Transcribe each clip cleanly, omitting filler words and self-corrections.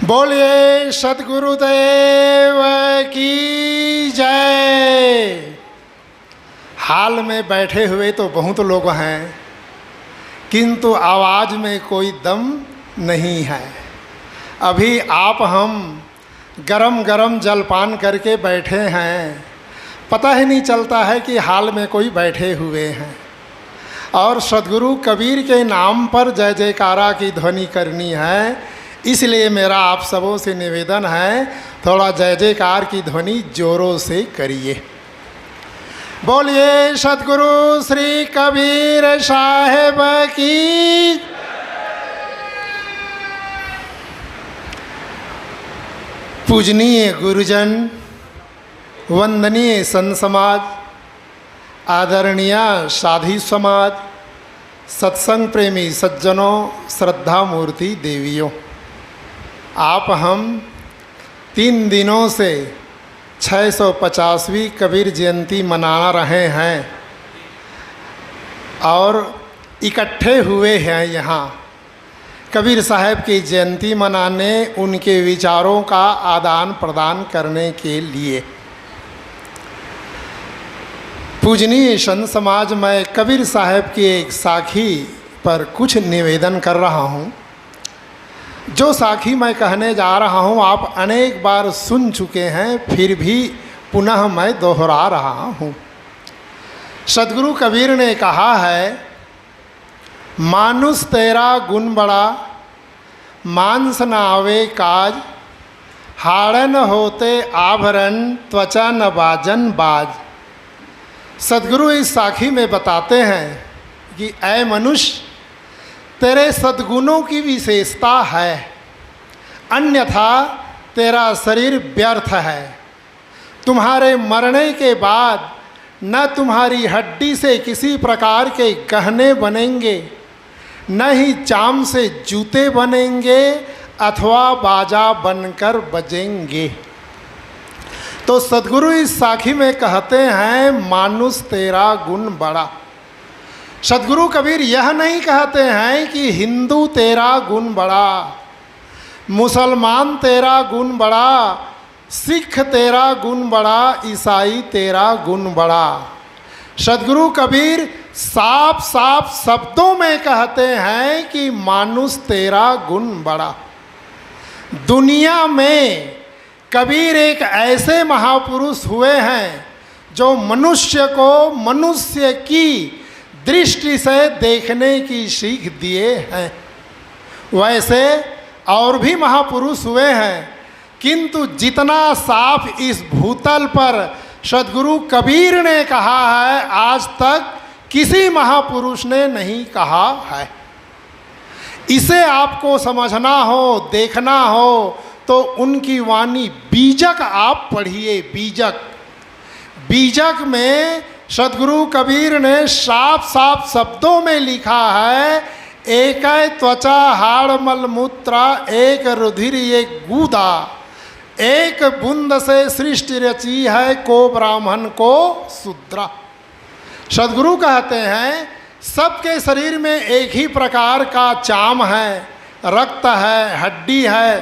बोलिए सद्गुरुदेव की जय। हाल में बैठे हुए तो बहुत लोग हैं, किंतु आवाज़ में कोई दम नहीं है। अभी आप हम गरम गरम जलपान करके बैठे हैं, पता ही नहीं चलता है कि हाल में कोई बैठे हुए हैं। और सद्गुरु कबीर के नाम पर जय जयकारा की ध्वनि करनी है, इसलिए मेरा आप सबों से निवेदन है, थोड़ा जय जयकार की ध्वनि जोरों से करिए। बोलिए सद्गुरु श्री कबीर साहेब की। पूजनीय गुरुजन, वंदनीय संत समाज, आदरणीय साधी समाज, सत्संग प्रेमी सज्जनों, श्रद्धा मूर्ति देवियों, आप हम 3 दिनों से 650वीं कबीर जयंती मना रहे हैं और इकट्ठे हुए हैं यहाँ कबीर साहब की जयंती मनाने, उनके विचारों का आदान प्रदान करने के लिए। पूजनीय संत समाज, मैं कबीर साहब की एक साखी पर कुछ निवेदन कर रहा हूँ। जो साखी मैं कहने जा रहा हूँ आप अनेक बार सुन चुके हैं, फिर भी पुनः मैं दोहरा रहा हूँ। सद्गुरु कबीर ने कहा है, मानुष तेरा गुण बड़ा, मांस न आवे काज, हाड़न होते आभरण, त्वचा न बाजन बाज। सद्गुरु इस साखी में बताते हैं कि ऐ मनुष्य, तेरे सद्गुणों की विशेषता है, अन्यथा तेरा शरीर व्यर्थ है। तुम्हारे मरने के बाद न तुम्हारी हड्डी से किसी प्रकार के गहने बनेंगे, न ही चाम से जूते बनेंगे अथवा बाजा बनकर बजेंगे। तो सद्गुरु इस साखी में कहते हैं, मानुष तेरा गुण बड़ा। सद्गुरु कबीर यह नहीं कहते हैं कि हिंदू तेरा गुण बड़ा, मुसलमान तेरा गुण बड़ा, सिख तेरा गुण बड़ा, ईसाई तेरा गुण बड़ा। सद्गुरु कबीर साफ साफ शब्दों में कहते हैं कि मानुष तेरा गुण बड़ा। दुनिया में कबीर एक ऐसे महापुरुष हुए हैं जो मनुष्य को मनुष्य की दृष्टि से देखने की सीख दिए हैं। वैसे और भी महापुरुष हुए हैं, किंतु जितना साफ इस भूतल पर सद्गुरु कबीर ने कहा है, आज तक किसी महापुरुष ने नहीं कहा है। इसे आपको समझना हो, देखना हो, तो उनकी वाणी बीजक आप पढ़िए। बीजक, बीजक में सद्गुरु कबीर ने साफ साफ शब्दों में लिखा है, एक त्वचा हाड़ मल मूत्रा, एक रुधिर एक गूदा, एक बूंद से सृष्टि रची है, को ब्राह्मण को शूद्रा। सद्गुरु कहते हैं, सबके शरीर में एक ही प्रकार का चाम है, रक्त है, हड्डी है।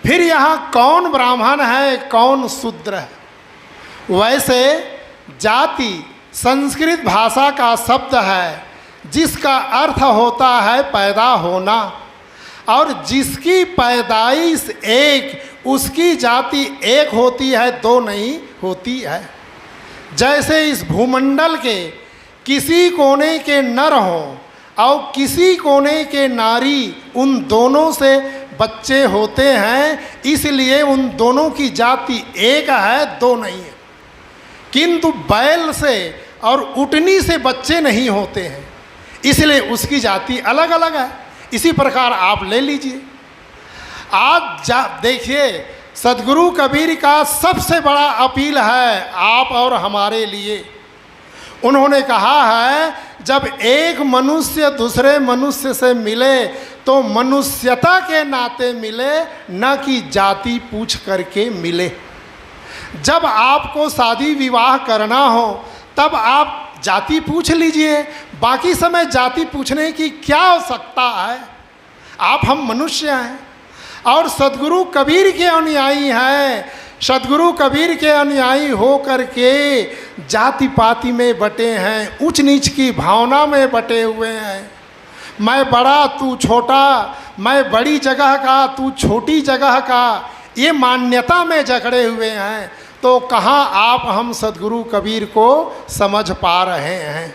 फिर यहाँ कौन ब्राह्मण है, कौन शूद्र है? वैसे जाति संस्कृत भाषा का शब्द है, जिसका अर्थ होता है पैदा होना, और जिसकी पैदाइश एक, उसकी जाति एक होती है, दो नहीं होती है। जैसे इस भूमंडल के किसी कोने के नर हों और किसी कोने के नारी, उन दोनों से बच्चे होते हैं, इसलिए उन दोनों की जाति एक है, दो नहीं है। किंतु बैल से और ऊँटनी से बच्चे नहीं होते हैं, इसलिए उसकी जाति अलग अलग है। इसी प्रकार आप ले लीजिए। आज देखिए, सद्गुरु कबीर का सबसे बड़ा अपील है आप और हमारे लिए। उन्होंने कहा है, जब एक मनुष्य दूसरे मनुष्य से मिले तो मनुष्यता के नाते मिले, न कि जाति पूछ करके मिले। जब आपको शादी विवाह करना हो तब आप जाति पूछ लीजिए, बाकी समय जाति पूछने की क्या आवश्यकता है? आप हम मनुष्य हैं, और सदगुरु कबीर के अनुयायी हैं। सदगुरु कबीर के अनुयायी हो करके जाति पाति में बटे हैं, ऊंच नीच की भावना में बटे हुए हैं। मैं बड़ा तू छोटा, मैं बड़ी जगह का तू छोटी जगह का, ये मान्यता में जकड़े हुए हैं। तो कहाँ आप हम सदगुरु कबीर को समझ पा रहे हैं।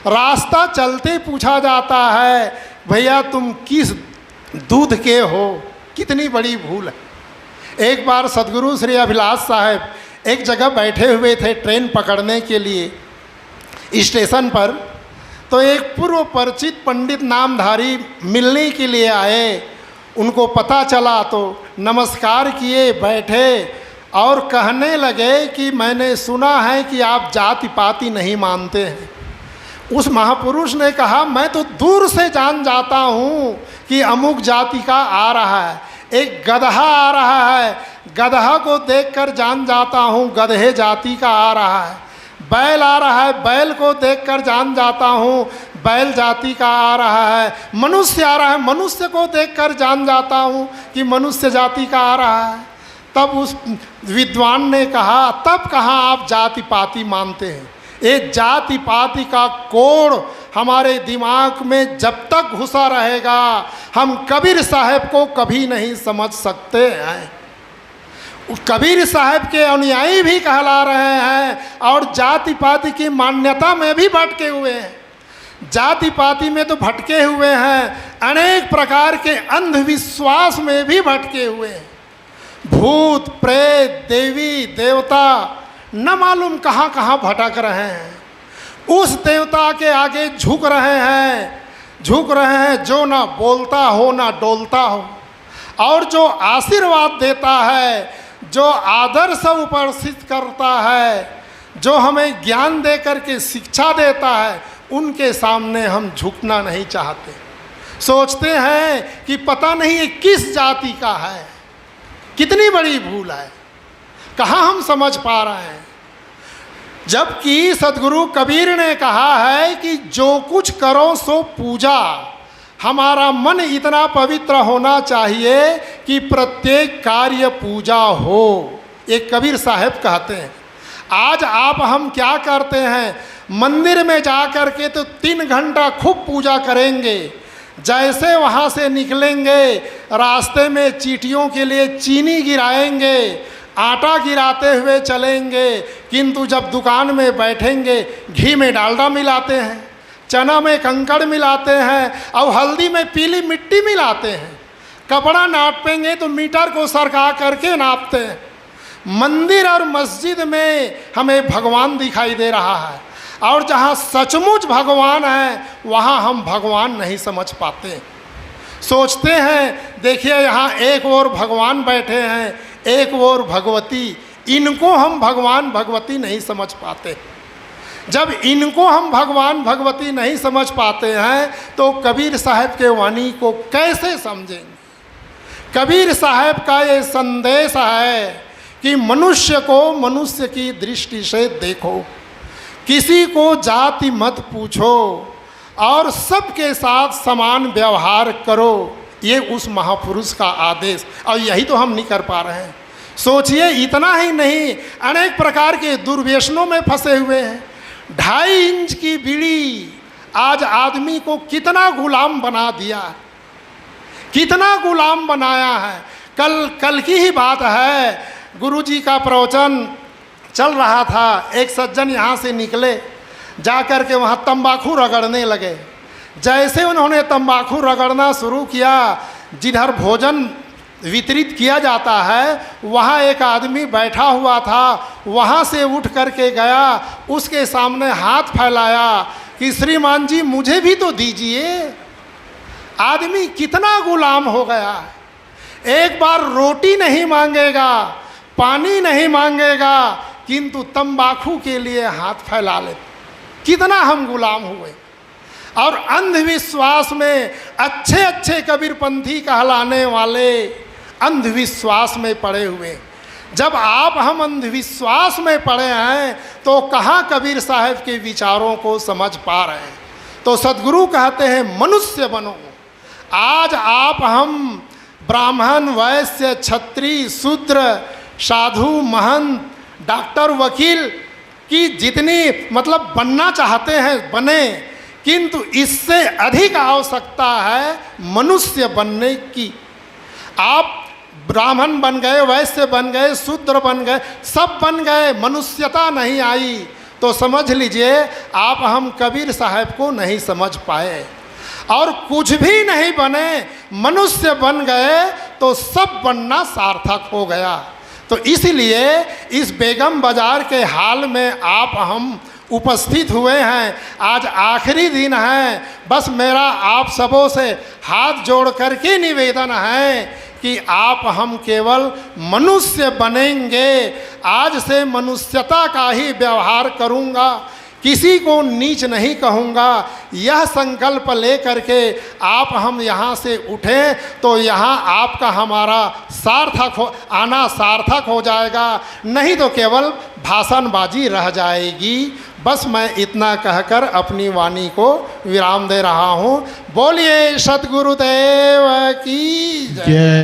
रास्ता चलते पूछा जाता है, भैया तुम किस दूध के हो, कितनी बड़ी भूल है। एक बार सदगुरु श्री अभिलाष साहब एक जगह बैठे हुए थे ट्रेन पकड़ने के लिए स्टेशन पर, तो एक पूर्व परिचित पंडित नामधारी मिलने के लिए आए। उनको पता चला तो नमस्कार किए, बैठे और कहने लगे कि मैंने सुना है कि आप जाति पाति नहीं मानते हैं। उस महापुरुष ने कहा, मैं तो दूर से जान जाता हूँ कि अमुक जाति का आ रहा है, एक गदहा आ रहा है, गदहा को देखकर जान जाता हूँ गधे जाति का आ रहा है। बैल आ रहा है, बैल को देखकर जान जाता हूँ बैल जाति का आ रहा है। मनुष्य आ रहा है, मनुष्य को देखकर जान जाता हूँ कि मनुष्य जाति का आ रहा है। तब उस विद्वान ने कहा, तब कहाँ आप जाति पाति मानते हैं। ये जाति पाति का कोड़ हमारे दिमाग में जब तक घुसा रहेगा, हम कबीर साहब को कभी नहीं समझ सकते हैं। कबीर साहब के अनुयायी भी कहला रहे हैं और जाति पाति की मान्यता में भी भटके हुए हैं। जाति पाति में तो भटके हुए हैं, अनेक प्रकार के अंधविश्वास में भी भटके हुए हैं। भूत प्रेत देवी देवता न मालूम कहाँ कहाँ भटक रहे हैं। उस देवता के आगे झुक रहे हैं जो ना बोलता हो ना डोलता हो, और जो आशीर्वाद देता है, जो आदर्श उपस्थित करता है, जो हमें ज्ञान दे करके शिक्षा देता है, उनके सामने हम झुकना नहीं चाहते। सोचते हैं कि पता नहीं ये किस जाति का है। कितनी बड़ी भूल है, कहाँ हम समझ पा रहे हैं। जबकि सदगुरु कबीर ने कहा है कि जो कुछ करो सो पूजा। हमारा मन इतना पवित्र होना चाहिए कि प्रत्येक कार्य पूजा हो। एक कबीर साहब कहते हैं, आज आप हम क्या करते हैं, मंदिर में जा कर के तो 3 घंटा खूब पूजा करेंगे, जैसे वहाँ से निकलेंगे रास्ते में चींटियों के लिए चीनी गिराएंगे, आटा गिराते हुए चलेंगे, किंतु जब दुकान में बैठेंगे घी में डालडा मिलाते हैं, चना में कंकड़ मिलाते हैं और हल्दी में पीली मिट्टी मिलाते हैं। कपड़ा नापेंगे तो मीटर को सरका करके नापते हैं। मंदिर और मस्जिद में हमें भगवान दिखाई दे रहा है, और जहाँ सचमुच भगवान है वहाँ हम भगवान नहीं समझ पाते। सोचते हैं देखिए यहाँ एक और भगवान बैठे हैं, एक और भगवती, इनको हम भगवान भगवती नहीं समझ पाते। जब इनको हम भगवान भगवती नहीं समझ पाते हैं तो कबीर साहब के वाणी को कैसे समझेंगे। कबीर साहब का ये संदेश है कि मनुष्य को मनुष्य की दृष्टि से देखो, किसी को जाति मत पूछो और सबके साथ समान व्यवहार करो। ये उस महापुरुष का आदेश, और यही तो हम नहीं कर पा रहे हैं। सोचिए, इतना ही नहीं, अनेक प्रकार के दुर्व्यसनों में फंसे हुए हैं। 2.5 इंच की बीड़ी आज आदमी को कितना गुलाम बना दिया, कितना गुलाम बनाया है। कल की ही बात है, गुरुजी का प्रवचन चल रहा था। एक सज्जन यहाँ से निकले, जा कर के वहाँ तंबाकू रगड़ने लगे। जैसे उन्होंने तंबाकू रगड़ना शुरू किया, जिधर भोजन वितरित किया जाता है वहाँ एक आदमी बैठा हुआ था, वहाँ से उठ कर के गया, उसके सामने हाथ फैलाया कि श्रीमान जी मुझे भी तो दीजिए। आदमी कितना गुलाम हो गया, एक बार रोटी नहीं मांगेगा, पानी नहीं मांगेगा, किंतु तंबाकू के लिए हाथ फैला ले। कितना हम गुलाम हुए। और अंधविश्वास में अच्छे अच्छे कबीरपंथी कहलाने वाले अंधविश्वास में पड़े हुए। जब आप हम अंधविश्वास में पड़े हैं तो कहाँ कबीर साहब के विचारों को समझ पा रहे हैं। तो सदगुरु कहते हैं मनुष्य बनो। आज आप हम ब्राह्मण, वैश्य, क्षत्रिय, शूद्र, साधु, महंत, डॉक्टर, वकील की जितनी मतलब बनना चाहते हैं बने, किंतु इससे अधिक आवश्यकता है मनुष्य बनने की। आप ब्राह्मण बन गए, वैश्य बन गए, शूद्र बन गए, सब बन गए, मनुष्यता नहीं आई तो समझ लीजिए आप हम कबीर साहब को नहीं समझ पाए। और कुछ भी नहीं बने, मनुष्य बन गए तो सब बनना सार्थक हो गया। तो इसलिए इस बेगम बाजार के हाल में आप हम उपस्थित हुए हैं। आज आखिरी दिन है। बस मेरा आप सबों से हाथ जोड़ करके निवेदन है कि आप हम केवल मनुष्य बनेंगे। आज से मनुष्यता का ही व्यवहार करूँगा, किसी को नीच नहीं कहूँगा। यह संकल्प ले करके आप हम यहाँ से उठें तो यहाँ आपका हमारा आना सार्थक हो जाएगा, नहीं तो केवल भाषणबाजी रह जाएगी। बस मैं इतना कहकर अपनी वाणी को विराम दे रहा हूँ। बोलिए सद्गुरुदेव की जय।